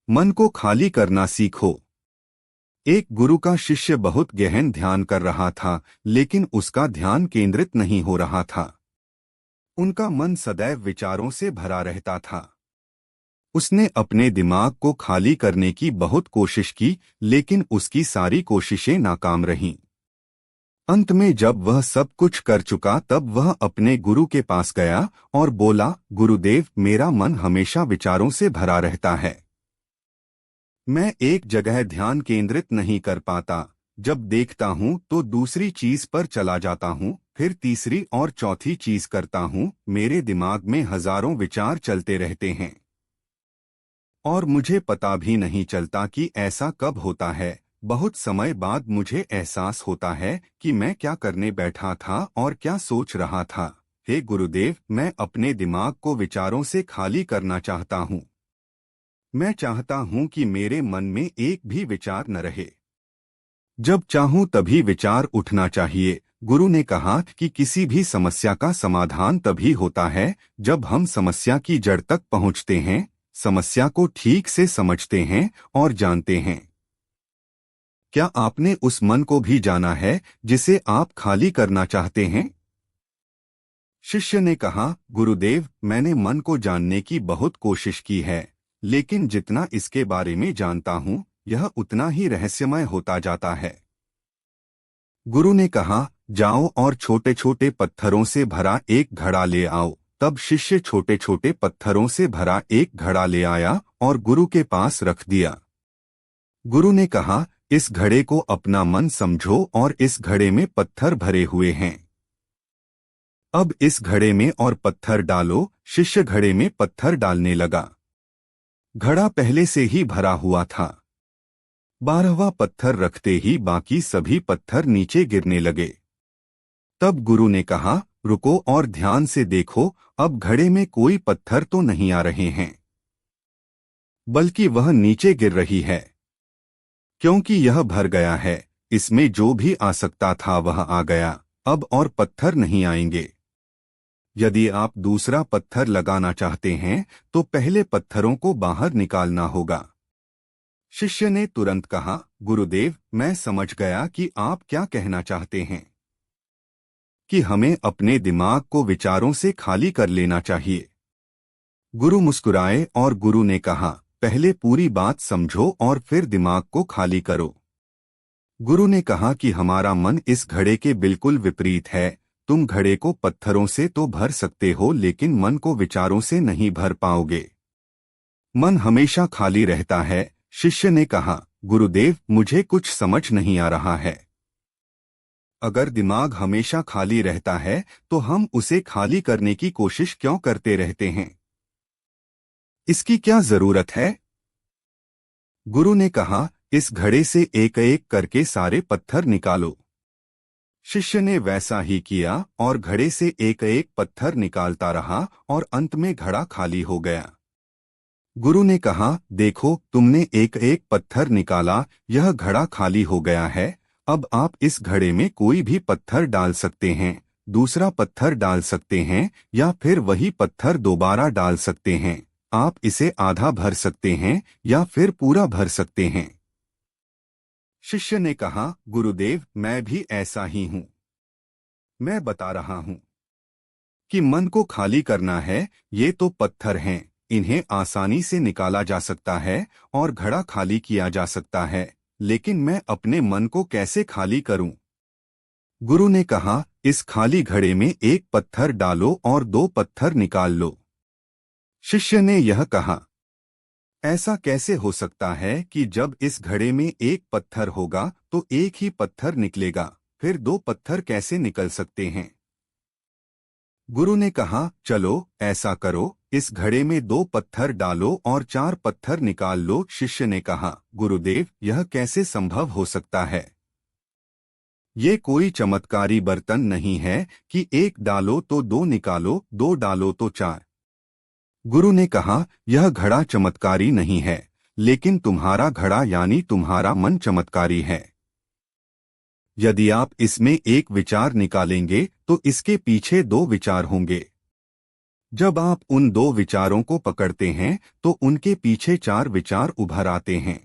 मन को खाली करना सीखो। एक गुरु का शिष्य बहुत गहन ध्यान कर रहा था, लेकिन उसका ध्यान केंद्रित नहीं हो रहा था। उनका मन सदैव विचारों से भरा रहता था। उसने अपने दिमाग को खाली करने की बहुत कोशिश की, लेकिन उसकी सारी कोशिशें नाकाम रहीं। अंत में जब वह सब कुछ कर चुका, तब वह अपने गुरु के पास गया और बोला, गुरुदेव, मेरा मन हमेशा विचारों से भरा रहता है। मैं एक जगह ध्यान केंद्रित नहीं कर पाता। जब देखता हूँ तो दूसरी चीज पर चला जाता हूँ, फिर तीसरी और चौथी चीज करता हूँ। मेरे दिमाग में हजारों विचार चलते रहते हैं और मुझे पता भी नहीं चलता कि ऐसा कब होता है। बहुत समय बाद मुझे एहसास होता है कि मैं क्या करने बैठा था और क्या सोच रहा था। हे गुरुदेव, मैं अपने दिमाग को विचारों से खाली करना चाहता हूँ। मैं चाहता हूं कि मेरे मन में एक भी विचार न रहे। जब चाहूं तभी विचार उठना चाहिए। गुरु ने कहा कि किसी भी समस्या का समाधान तभी होता है जब हम समस्या की जड़ तक पहुंचते हैं, समस्या को ठीक से समझते हैं और जानते हैं। क्या आपने उस मन को भी जाना है जिसे आप खाली करना चाहते हैं? शिष्य ने कहा, गुरुदेव, मैंने मन को जानने की बहुत कोशिश की है, लेकिन जितना इसके बारे में जानता हूँ, यह उतना ही रहस्यमय होता जाता है। गुरु ने कहा, जाओ और छोटे छोटे पत्थरों से भरा एक घड़ा ले आओ। तब शिष्य छोटे छोटे पत्थरों से भरा एक घड़ा ले आया और गुरु के पास रख दिया। गुरु ने कहा, इस घड़े को अपना मन समझो और इस घड़े में पत्थर भरे हुए हैं। अब इस घड़े में और पत्थर डालो। शिष्य घड़े में पत्थर डालने लगा। घड़ा पहले से ही भरा हुआ था। 12वां पत्थर रखते ही बाकी सभी पत्थर नीचे गिरने लगे। तब गुरु ने कहा, रुको और ध्यान से देखो। अब घड़े में कोई पत्थर तो नहीं आ रहे हैं, बल्कि वह नीचे गिर रही है, क्योंकि यह भर गया है। इसमें जो भी आ सकता था वह आ गया। अब और पत्थर नहीं आएंगे। यदि आप दूसरा पत्थर लगाना चाहते हैं तो पहले पत्थरों को बाहर निकालना होगा। शिष्य ने तुरंत कहा, गुरुदेव, मैं समझ गया कि आप क्या कहना चाहते हैं, कि हमें अपने दिमाग को विचारों से खाली कर लेना चाहिए। गुरु मुस्कुराए और गुरु ने कहा, पहले पूरी बात समझो और फिर दिमाग को खाली करो। गुरु ने कहा कि हमारा मन इस घड़े के बिल्कुल विपरीत है। तुम घड़े को पत्थरों से तो भर सकते हो, लेकिन मन को विचारों से नहीं भर पाओगे। मन हमेशा खाली रहता है। शिष्य ने कहा, गुरुदेव, मुझे कुछ समझ नहीं आ रहा है। अगर दिमाग हमेशा खाली रहता है तो हम उसे खाली करने की कोशिश क्यों करते रहते हैं? इसकी क्या जरूरत है? गुरु ने कहा, इस घड़े से एक एक करके सारे पत्थर निकालो। शिष्य ने वैसा ही किया और घड़े से एक एक पत्थर निकालता रहा और अंत में घड़ा खाली हो गया। गुरु ने कहा, देखो, तुमने एक एक पत्थर निकाला, यह घड़ा खाली हो गया है। अब आप इस घड़े में कोई भी पत्थर डाल सकते हैं, दूसरा पत्थर डाल सकते हैं, या फिर वही पत्थर दोबारा डाल सकते हैं। आप इसे आधा भर सकते हैं या फिर पूरा भर सकते हैं। शिष्य ने कहा, गुरुदेव, मैं भी ऐसा ही हूं। मैं बता रहा हूं कि मन को खाली करना है। ये तो पत्थर हैं, इन्हें आसानी से निकाला जा सकता है और घड़ा खाली किया जा सकता है, लेकिन मैं अपने मन को कैसे खाली करूं? गुरु ने कहा, इस खाली घड़े में एक पत्थर डालो और 2 पत्थर निकाल लो। शिष्य ने यह कहा, ऐसा कैसे हो सकता है कि जब इस घड़े में एक पत्थर होगा तो एक ही पत्थर निकलेगा, फिर 2 पत्थर कैसे निकल सकते हैं? गुरु ने कहा, चलो ऐसा करो, इस घड़े में 2 पत्थर डालो और 4 पत्थर निकाल लो। शिष्य ने कहा, गुरुदेव, यह कैसे संभव हो सकता है? ये कोई चमत्कारी बर्तन नहीं है कि 1 डालो तो 2 निकालो, 2 डालो तो 4। गुरु ने कहा, यह घड़ा चमत्कारी नहीं है, लेकिन तुम्हारा घड़ा यानी तुम्हारा मन चमत्कारी है। यदि आप इसमें एक विचार निकालेंगे तो इसके पीछे 2 विचार होंगे। जब आप उन दो विचारों को पकड़ते हैं तो उनके पीछे चार विचार उभर आते हैं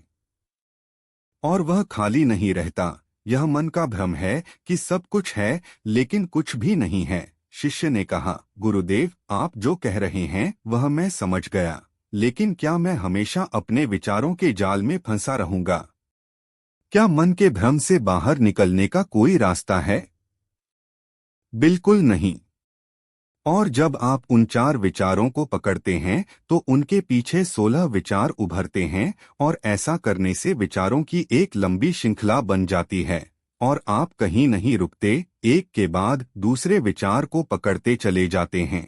और वह खाली नहीं रहता। यह मन का भ्रम है कि सब कुछ है लेकिन कुछ भी नहीं है। शिष्य ने कहा, गुरुदेव, आप जो कह रहे हैं वह मैं समझ गया, लेकिन क्या मैं हमेशा अपने विचारों के जाल में फंसा रहूंगा? क्या मन के भ्रम से बाहर निकलने का कोई रास्ता है? बिल्कुल नहीं। और जब आप उन चार विचारों को पकड़ते हैं तो उनके पीछे 16 विचार उभरते हैं और ऐसा करने से विचारों की एक लंबी श्रृंखला बन जाती है और आप कहीं नहीं रुकते, एक के बाद दूसरे विचार को पकड़ते चले जाते हैं।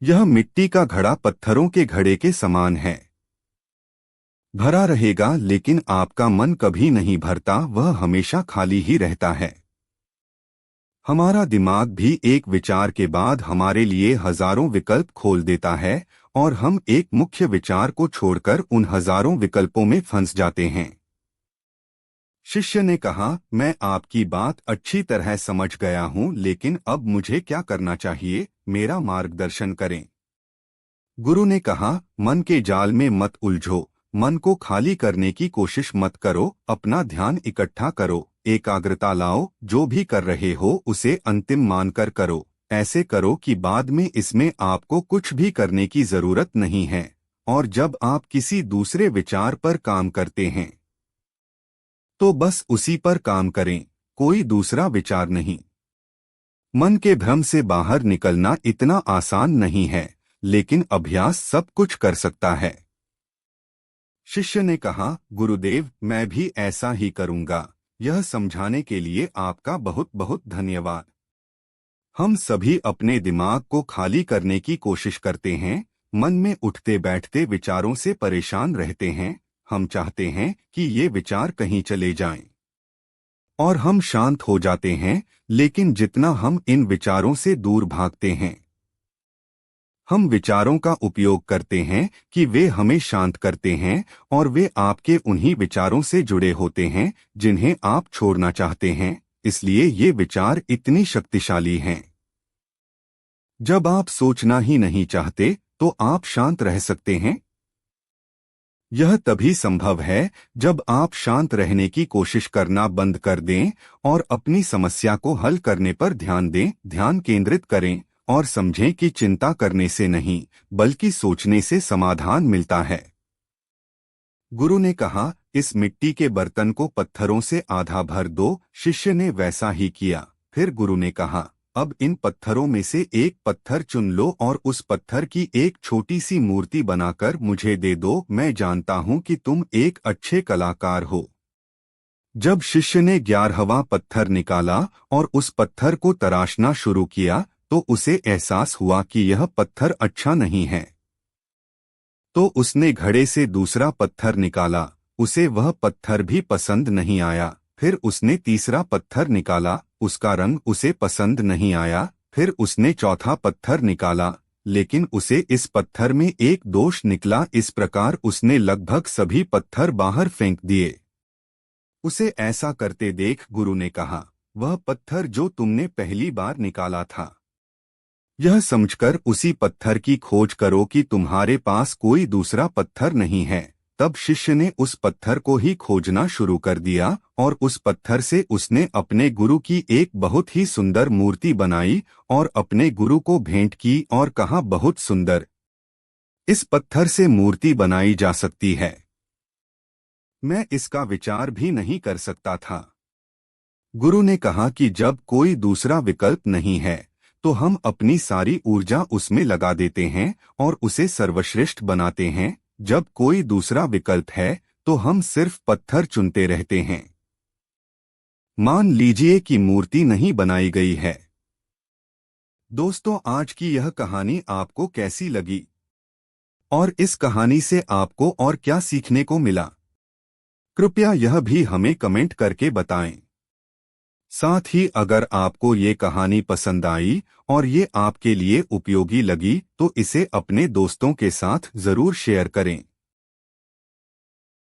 यह मिट्टी का घड़ा पत्थरों के घड़े के समान है। भरा रहेगा लेकिन आपका मन कभी नहीं भरता, वह हमेशा खाली ही रहता है। हमारा दिमाग भी एक विचार के बाद हमारे लिए हजारों विकल्प खोल देता है और हम एक मुख्य विचार को छोड़कर उन हजारों विकल्पों में फंस जाते हैं। शिष्य ने कहा, मैं आपकी बात अच्छी तरह समझ गया हूं, लेकिन अब मुझे क्या करना चाहिए? मेरा मार्गदर्शन करें। गुरु ने कहा, मन के जाल में मत उलझो, मन को खाली करने की कोशिश मत करो, अपना ध्यान इकट्ठा करो, एकाग्रता लाओ, जो भी कर रहे हो उसे अंतिम मानकर करो। ऐसे करो कि बाद में इसमें आपको कुछ भी करने की जरूरत नहीं है। और जब आप किसी दूसरे विचार पर काम करते हैं तो बस उसी पर काम करें, कोई दूसरा विचार नहीं। मन के भ्रम से बाहर निकलना इतना आसान नहीं है, लेकिन अभ्यास सब कुछ कर सकता है। शिष्य ने कहा, गुरुदेव, मैं भी ऐसा ही करूंगा। यह समझाने के लिए आपका बहुत बहुत धन्यवाद। हम सभी अपने दिमाग को खाली करने की कोशिश करते हैं, मन में उठते बैठते विचारों से परेशान रहते हैं। हम चाहते हैं कि ये विचार कहीं चले जाएं और हम शांत हो जाते हैं, लेकिन जितना हम इन विचारों से दूर भागते हैं, हम विचारों का उपयोग करते हैं कि वे हमें शांत करते हैं और वे आपके उन्हीं विचारों से जुड़े होते हैं जिन्हें आप छोड़ना चाहते हैं। इसलिए ये विचार इतनी शक्तिशाली हैं। जब आप सोचना ही नहीं चाहते तो आप शांत रह सकते हैं। यह तभी संभव है जब आप शांत रहने की कोशिश करना बंद कर दें और अपनी समस्या को हल करने पर ध्यान दें, ध्यान केंद्रित करें और समझें कि चिंता करने से नहीं बल्कि सोचने से समाधान मिलता है। गुरु ने कहा, इस मिट्टी के बर्तन को पत्थरों से आधा भर दो। शिष्य ने वैसा ही किया। फिर गुरु ने कहा, अब इन पत्थरों में से एक पत्थर चुन लो और उस पत्थर की एक छोटी सी मूर्ति बनाकर मुझे दे दो। मैं जानता हूं कि तुम एक अच्छे कलाकार हो। जब शिष्य ने 11वां पत्थर निकाला और उस पत्थर को तराशना शुरू किया तो उसे एहसास हुआ कि यह पत्थर अच्छा नहीं है। तो उसने घड़े से दूसरा पत्थर निकाला, उसे वह पत्थर भी पसंद नहीं आया। फिर उसने तीसरा पत्थर निकाला, उसका रंग उसे पसंद नहीं आया। फिर उसने चौथा पत्थर निकाला, लेकिन उसे इस पत्थर में एक दोष निकला। इस प्रकार उसने लगभग सभी पत्थर बाहर फेंक दिए। उसे ऐसा करते देख गुरु ने कहा, वह पत्थर जो तुमने पहली बार निकाला था, यह समझकर उसी पत्थर की खोज करो कि तुम्हारे पास कोई दूसरा पत्थर नहीं है। तब शिष्य ने उस पत्थर को ही खोजना शुरू कर दिया और उस पत्थर से उसने अपने गुरु की एक बहुत ही सुंदर मूर्ति बनाई और अपने गुरु को भेंट की और कहा, बहुत सुंदर, इस पत्थर से मूर्ति बनाई जा सकती है। मैं इसका विचार भी नहीं कर सकता था। गुरु ने कहा कि जब कोई दूसरा विकल्प नहीं है तो हम अपनी सारी ऊर्जा उसमें लगा देते हैं और उसे सर्वश्रेष्ठ बनाते हैं। जब कोई दूसरा विकल्प है तो हम सिर्फ पत्थर चुनते रहते हैं। मान लीजिए कि मूर्ति नहीं बनाई गई है। दोस्तों, आज की यह कहानी आपको कैसी लगी और इस कहानी से आपको और क्या सीखने को मिला? कृपया यह भी हमें कमेंट करके बताएं। साथ ही अगर आपको ये कहानी पसंद आई और ये आपके लिए उपयोगी लगी तो इसे अपने दोस्तों के साथ जरूर शेयर करें।